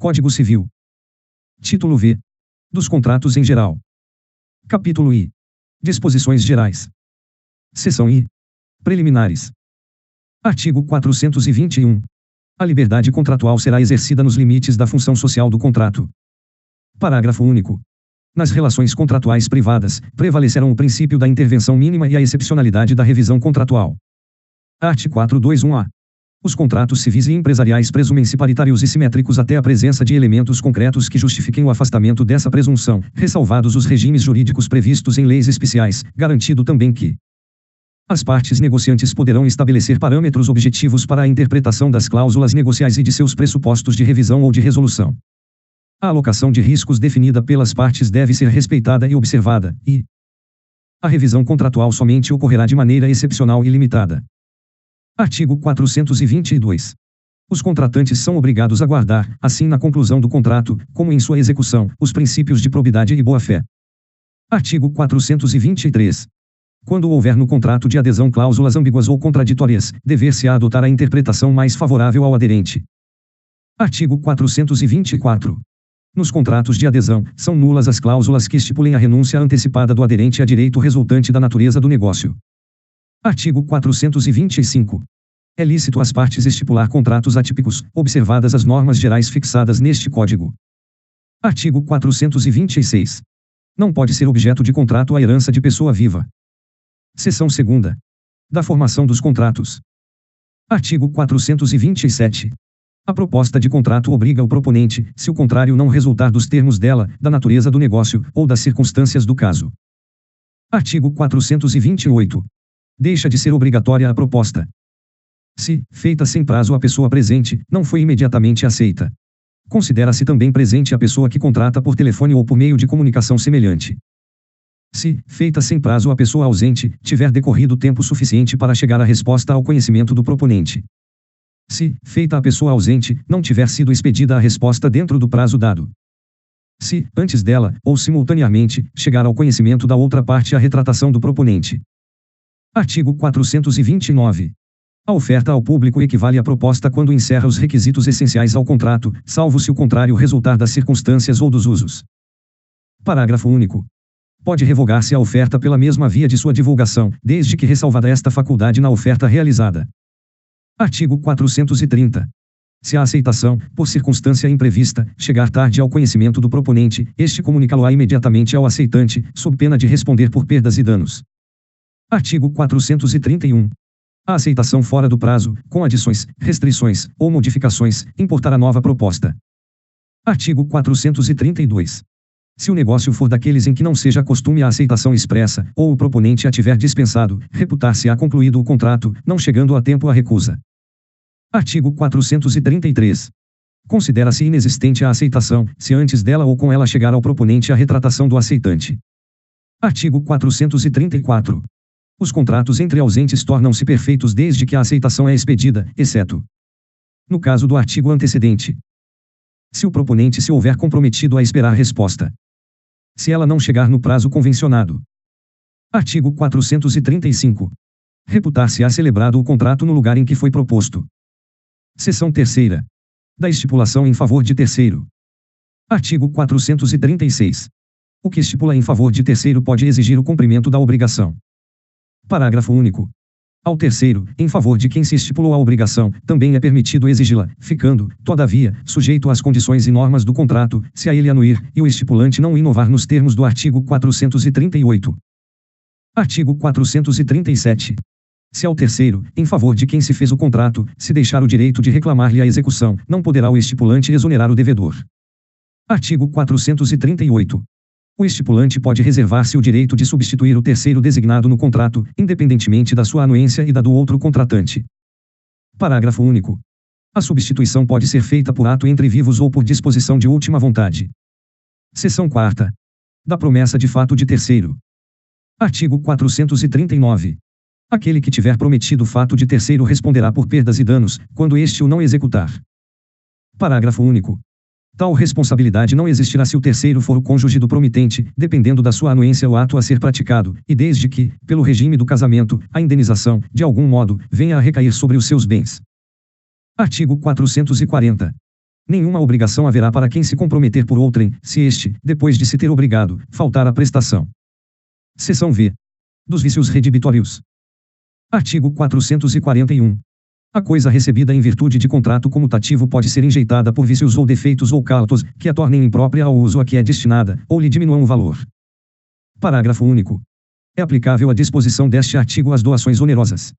Código Civil. Título V. Dos contratos em geral. Capítulo I. Disposições gerais. Seção I. Preliminares. Artigo 421. A liberdade contratual será exercida nos limites da função social do contrato. Parágrafo único. Nas relações contratuais privadas, prevalecerão o princípio da intervenção mínima e a excepcionalidade da revisão contratual. Art. 421-A. Os contratos civis e empresariais presumem-se paritários e simétricos até a presença de elementos concretos que justifiquem o afastamento dessa presunção, ressalvados os regimes jurídicos previstos em leis especiais, garantido também que as partes negociantes poderão estabelecer parâmetros objetivos para a interpretação das cláusulas negociais e de seus pressupostos de revisão ou de resolução. A alocação de riscos definida pelas partes deve ser respeitada e observada, e a revisão contratual somente ocorrerá de maneira excepcional e limitada. Artigo 422. Os contratantes são obrigados a guardar, assim na conclusão do contrato, como em sua execução, os princípios de probidade e boa-fé. Artigo 423. Quando houver no contrato de adesão cláusulas ambíguas ou contraditórias, dever-se-á adotar a interpretação mais favorável ao aderente. Artigo 424. Nos contratos de adesão, são nulas as cláusulas que estipulem a renúncia antecipada do aderente a direito resultante da natureza do negócio. Artigo 425. É lícito às partes estipular contratos atípicos, observadas as normas gerais fixadas neste Código. Artigo 426. Não pode ser objeto de contrato a herança de pessoa viva. Seção 2ª. Da formação dos contratos. Artigo 427. A proposta de contrato obriga o proponente, se o contrário não resultar dos termos dela, da natureza do negócio, ou das circunstâncias do caso. Artigo 428. Deixa de ser obrigatória a proposta se, feita sem prazo à pessoa presente, não foi imediatamente aceita. Considera-se também presente a pessoa que contrata por telefone ou por meio de comunicação semelhante. Se, feita sem prazo à pessoa ausente, tiver decorrido tempo suficiente para chegar a resposta ao conhecimento do proponente. Se, feita a pessoa ausente, não tiver sido expedida a resposta dentro do prazo dado. Se, antes dela, ou simultaneamente, chegar ao conhecimento da outra parte a retratação do proponente. Artigo 429. A oferta ao público equivale à proposta quando encerra os requisitos essenciais ao contrato, salvo se o contrário resultar das circunstâncias ou dos usos. Parágrafo único. Pode revogar-se a oferta pela mesma via de sua divulgação, desde que ressalvada esta faculdade na oferta realizada. Artigo 430. Se a aceitação, por circunstância imprevista, chegar tarde ao conhecimento do proponente, este comunicá-lo-á imediatamente ao aceitante, sob pena de responder por perdas e danos. Artigo 431. A aceitação fora do prazo, com adições, restrições, ou modificações, importará nova proposta. Artigo 432. Se o negócio for daqueles em que não seja costume a aceitação expressa, ou o proponente a tiver dispensado, reputar-se-á concluído o contrato, não chegando a tempo a recusa. Artigo 433. Considera-se inexistente a aceitação, se antes dela ou com ela chegar ao proponente a retratação do aceitante. Artigo 434. Os contratos entre ausentes tornam-se perfeitos desde que a aceitação é expedida, exceto no caso do artigo antecedente. Se o proponente se houver comprometido a esperar resposta. Se ela não chegar no prazo convencionado. Artigo 435. Reputar-se-á celebrado o contrato no lugar em que foi proposto. Seção 3ª. Da estipulação em favor de terceiro. Artigo 436. O que estipula em favor de terceiro pode exigir o cumprimento da obrigação. Parágrafo único. Ao terceiro, em favor de quem se estipulou a obrigação, também é permitido exigi-la, ficando, todavia, sujeito às condições e normas do contrato, se a ele anuir, e o estipulante não inovar nos termos do artigo 438. Artigo 437. Se ao terceiro, em favor de quem se fez o contrato, se deixar o direito de reclamar-lhe a execução, não poderá o estipulante exonerar o devedor. Artigo 438. O estipulante pode reservar-se o direito de substituir o terceiro designado no contrato, independentemente da sua anuência e da do outro contratante. Parágrafo único. A substituição pode ser feita por ato entre vivos ou por disposição de última vontade. Seção 4ª. Da promessa de fato de terceiro. Artigo 439. Aquele que tiver prometido fato de terceiro responderá por perdas e danos, quando este o não executar. Parágrafo único. Tal responsabilidade não existirá se o terceiro for o cônjuge do promitente, dependendo da sua anuência o ato a ser praticado, e desde que, pelo regime do casamento, a indenização, de algum modo, venha a recair sobre os seus bens. Artigo 440. Nenhuma obrigação haverá para quem se comprometer por outrem, se este, depois de se ter obrigado, faltar à prestação. Seção V. Dos vícios redibitórios. Artigo 441. A coisa recebida em virtude de contrato comutativo pode ser enjeitada por vícios ou defeitos ou cautos, que a tornem imprópria ao uso a que é destinada, ou lhe diminuam o valor. Parágrafo único. É aplicável a disposição deste artigo às doações onerosas.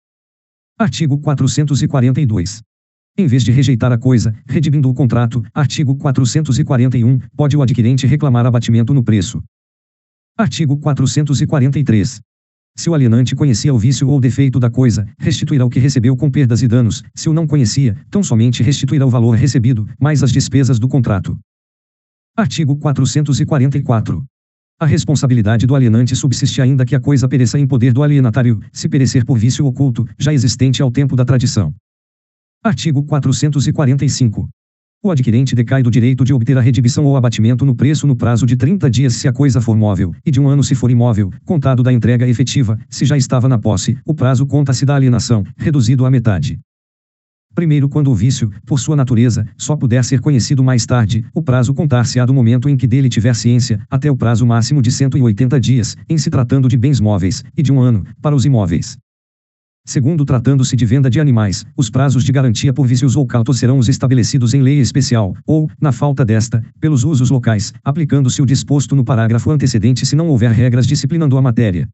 Artigo 442. Em vez de rejeitar a coisa, redimindo o contrato, artigo 441, pode o adquirente reclamar abatimento no preço. Artigo 443. Se o alienante conhecia o vício ou defeito da coisa, restituirá o que recebeu com perdas e danos; se o não conhecia, tão somente restituirá o valor recebido, mais as despesas do contrato. Artigo 444. A responsabilidade do alienante subsiste ainda que a coisa pereça em poder do alienatário, se perecer por vício oculto, já existente ao tempo da tradição. Artigo 445. O adquirente decai do direito de obter a redibição ou abatimento no preço no prazo de 30 dias se a coisa for móvel, e de 1 ano se for imóvel, contado da entrega efetiva; se já estava na posse, o prazo conta-se da alienação, reduzido à metade. Primeiro, quando o vício, por sua natureza, só puder ser conhecido mais tarde, o prazo contar-se-á do momento em que dele tiver ciência, até o prazo máximo de 180 dias, em se tratando de bens móveis, e de 1 ano, para os imóveis. Segundo, tratando-se de venda de animais, os prazos de garantia por vícios ou cautos serão os estabelecidos em lei especial, ou, na falta desta, pelos usos locais, aplicando-se o disposto no parágrafo antecedente se não houver regras disciplinando a matéria.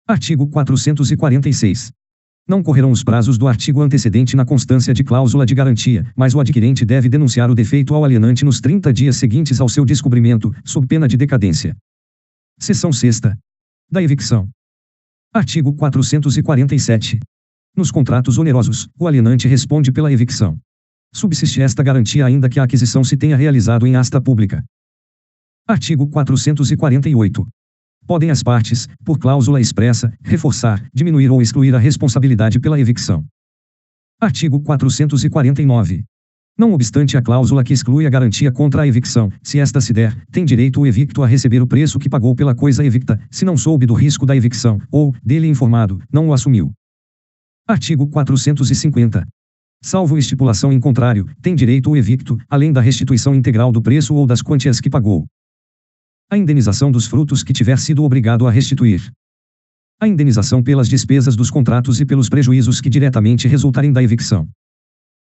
Artigo 446. Não correrão os prazos do artigo antecedente na constância de cláusula de garantia, mas o adquirente deve denunciar o defeito ao alienante nos 30 dias seguintes ao seu descobrimento, sob pena de decadência. Seção 6ª. Da evicção. Artigo 447. Nos contratos onerosos, o alienante responde pela evicção. Subsiste esta garantia ainda que a aquisição se tenha realizado em asta pública. Artigo 448. Podem as partes, por cláusula expressa, reforçar, diminuir ou excluir a responsabilidade pela evicção. Artigo 449. Não obstante a cláusula que exclui a garantia contra a evicção, se esta se der, tem direito o evicto a receber o preço que pagou pela coisa evicta, se não soube do risco da evicção, ou, dele informado, não o assumiu. Artigo 450. Salvo estipulação em contrário, tem direito o evicto, além da restituição integral do preço ou das quantias que pagou. A indenização dos frutos que tiver sido obrigado a restituir. A indenização pelas despesas dos contratos e pelos prejuízos que diretamente resultarem da evicção.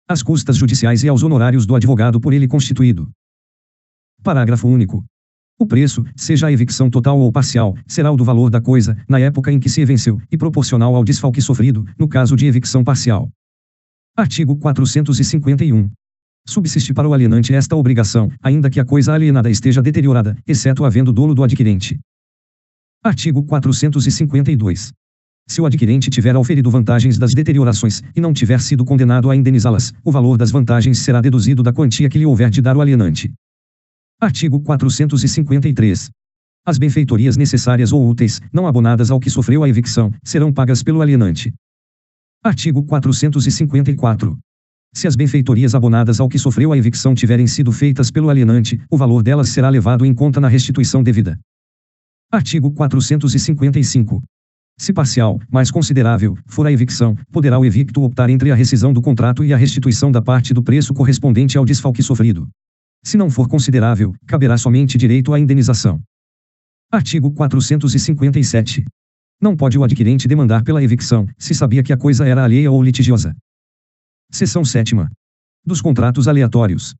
As custas judiciais e aos honorários do advogado por ele constituído. Parágrafo único. O preço, seja a evicção total ou parcial, será o do valor da coisa, na época em que se venceu, e proporcional ao desfalque sofrido, no caso de evicção parcial. Artigo 451. Subsiste para o alienante esta obrigação, ainda que a coisa alienada esteja deteriorada, exceto havendo dolo do adquirente. Artigo 452. Se o adquirente tiver auferido vantagens das deteriorações, e não tiver sido condenado a indenizá-las, o valor das vantagens será deduzido da quantia que lhe houver de dar o alienante. Artigo 453. As benfeitorias necessárias ou úteis, não abonadas ao que sofreu a evicção, serão pagas pelo alienante. Artigo 454. Se as benfeitorias abonadas ao que sofreu a evicção tiverem sido feitas pelo alienante, o valor delas será levado em conta na restituição devida. Artigo 455. Se parcial, mas considerável, for a evicção, poderá o evicto optar entre a rescisão do contrato e a restituição da parte do preço correspondente ao desfalque sofrido. Se não for considerável, caberá somente direito à indenização. Artigo 457. Não pode o adquirente demandar pela evicção, se sabia que a coisa era alheia ou litigiosa. Seção 7ª. Dos contratos aleatórios.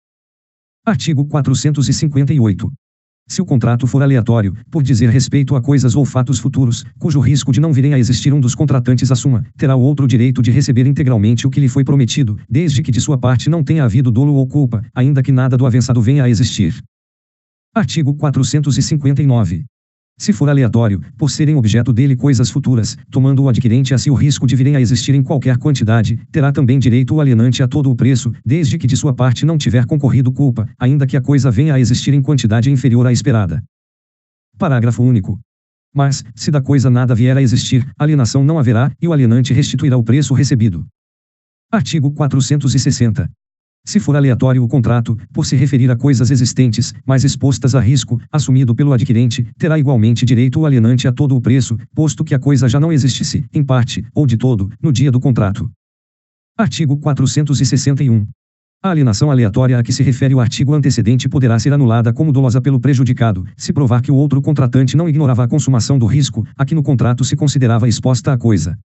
Artigo 458. Se o contrato for aleatório, por dizer respeito a coisas ou fatos futuros, cujo risco de não virem a existir um dos contratantes assuma, terá o outro direito de receber integralmente o que lhe foi prometido, desde que de sua parte não tenha havido dolo ou culpa, ainda que nada do avançado venha a existir. Artigo 459. Se for aleatório, por serem objeto dele coisas futuras, tomando o adquirente a si o risco de virem a existir em qualquer quantidade, terá também direito o alienante a todo o preço, desde que de sua parte não tiver concorrido culpa, ainda que a coisa venha a existir em quantidade inferior à esperada. Parágrafo único. Mas, se da coisa nada vier a existir, alienação não haverá, e o alienante restituirá o preço recebido. Artigo 460. Se for aleatório o contrato, por se referir a coisas existentes, mas expostas a risco, assumido pelo adquirente, terá igualmente direito o alienante a todo o preço, posto que a coisa já não existisse, em parte, ou de todo, no dia do contrato. Artigo 461. A alienação aleatória a que se refere o artigo antecedente poderá ser anulada como dolosa pelo prejudicado, se provar que o outro contratante não ignorava a consumação do risco, a que no contrato se considerava exposta a coisa.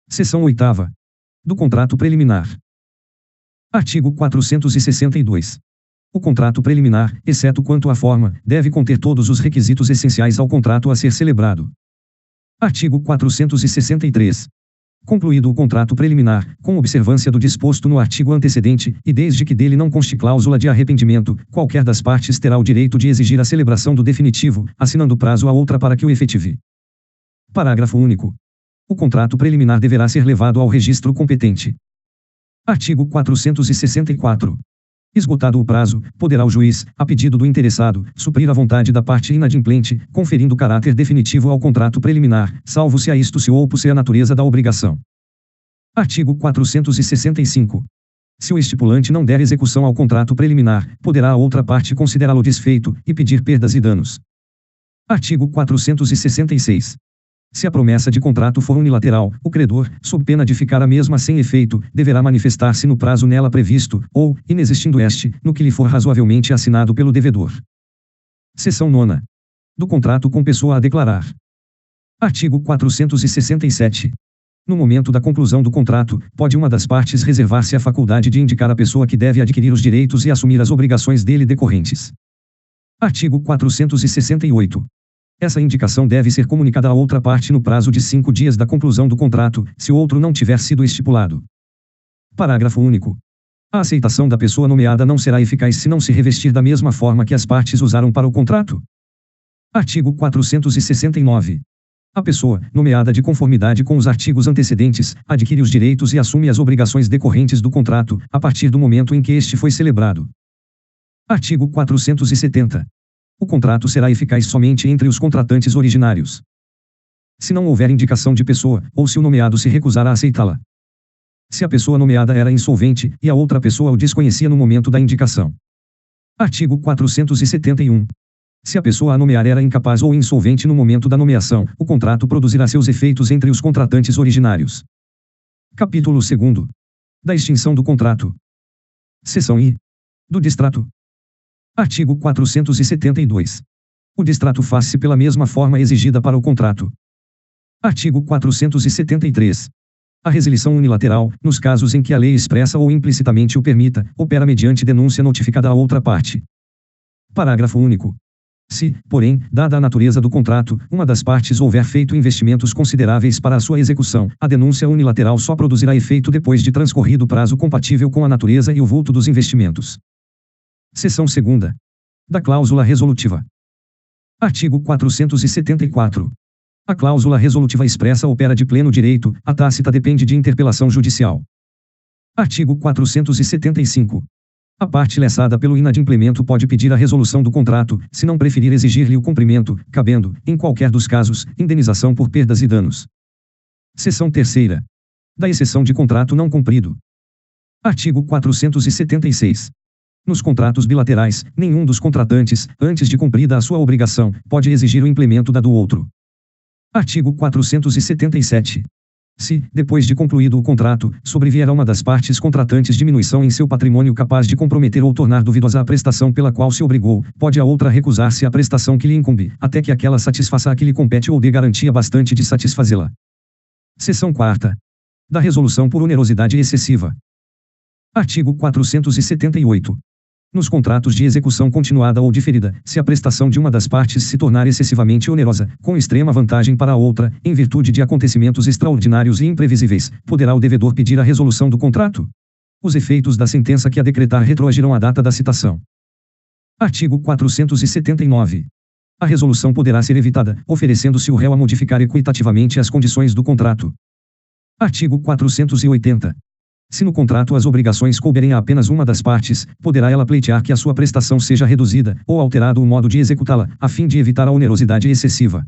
Seção 8ª. Do contrato preliminar. Artigo 462. O contrato preliminar, exceto quanto à forma, deve conter todos os requisitos essenciais ao contrato a ser celebrado. Artigo 463. Concluído o contrato preliminar, com observância do disposto no artigo antecedente, e desde que dele não conste cláusula de arrependimento, qualquer das partes terá o direito de exigir a celebração do definitivo, assinando prazo a outra para que o efetive. Parágrafo único. O contrato preliminar deverá ser levado ao registro competente. Artigo 464. Esgotado o prazo, poderá o juiz, a pedido do interessado, suprir a vontade da parte inadimplente, conferindo caráter definitivo ao contrato preliminar, salvo se a isto se opusser a natureza da obrigação. Artigo 465. Se o estipulante não der execução ao contrato preliminar, poderá a outra parte considerá-lo desfeito, e pedir perdas e danos. Artigo 466. Se a promessa de contrato for unilateral, o credor, sob pena de ficar a mesma sem efeito, deverá manifestar-se no prazo nela previsto, ou, inexistindo este, no que lhe for razoavelmente assinado pelo devedor. Seção 9ª. Do contrato com pessoa a declarar. Artigo 467. No momento da conclusão do contrato, pode uma das partes reservar-se a faculdade de indicar a pessoa que deve adquirir os direitos e assumir as obrigações dele decorrentes. Artigo 468. Essa indicação deve ser comunicada à outra parte no prazo de 5 dias da conclusão do contrato, se o outro não tiver sido estipulado. Parágrafo único. A aceitação da pessoa nomeada não será eficaz se não se revestir da mesma forma que as partes usaram para o contrato. Artigo 469. A pessoa, nomeada de conformidade com os artigos antecedentes, adquire os direitos e assume as obrigações decorrentes do contrato, a partir do momento em que este foi celebrado. Artigo 470. O contrato será eficaz somente entre os contratantes originários. Se não houver indicação de pessoa, ou se o nomeado se recusar a aceitá-la. Se a pessoa nomeada era insolvente, e a outra pessoa o desconhecia no momento da indicação. Artigo 471. Se a pessoa a nomear era incapaz ou insolvente no momento da nomeação, o contrato produzirá seus efeitos entre os contratantes originários. Capítulo 2º. Da extinção do contrato. Seção I. Do distrato. Artigo 472. O distrato faz-se pela mesma forma exigida para o contrato. Artigo 473. A resilição unilateral, nos casos em que a lei expressa ou implicitamente o permita, opera mediante denúncia notificada à outra parte. Parágrafo único. Se, porém, dada a natureza do contrato, uma das partes houver feito investimentos consideráveis para a sua execução, a denúncia unilateral só produzirá efeito depois de transcorrido prazo compatível com a natureza e o vulto dos investimentos. Seção 2ª. Da cláusula resolutiva. Artigo 474. A cláusula resolutiva expressa opera de pleno direito, a tácita depende de interpelação judicial. Artigo 475. A parte lessada pelo inadimplemento pode pedir a resolução do contrato, se não preferir exigir-lhe o cumprimento, cabendo, em qualquer dos casos, indenização por perdas e danos. Seção 3ª. Da exceção de contrato não cumprido. Artigo 476. Nos contratos bilaterais, nenhum dos contratantes, antes de cumprida a sua obrigação, pode exigir o implemento da do outro. Artigo 477. Se, depois de concluído o contrato, sobrevier a uma das partes contratantes diminuição em seu patrimônio capaz de comprometer ou tornar duvidosa a prestação pela qual se obrigou, pode a outra recusar-se à prestação que lhe incumbe, até que aquela satisfaça a que lhe compete ou dê garantia bastante de satisfazê-la. Seção 4ª. Da resolução por onerosidade excessiva. Artigo 478. Nos contratos de execução continuada ou diferida, se a prestação de uma das partes se tornar excessivamente onerosa, com extrema vantagem para a outra, em virtude de acontecimentos extraordinários e imprevisíveis, poderá o devedor pedir a resolução do contrato. Os efeitos da sentença que a decretar retroagirão à data da citação. Artigo 479. A resolução poderá ser evitada, oferecendo-se o réu a modificar equitativamente as condições do contrato. Artigo 480. Se no contrato as obrigações couberem a apenas uma das partes, poderá ela pleitear que a sua prestação seja reduzida, ou alterado o modo de executá-la, a fim de evitar a onerosidade excessiva.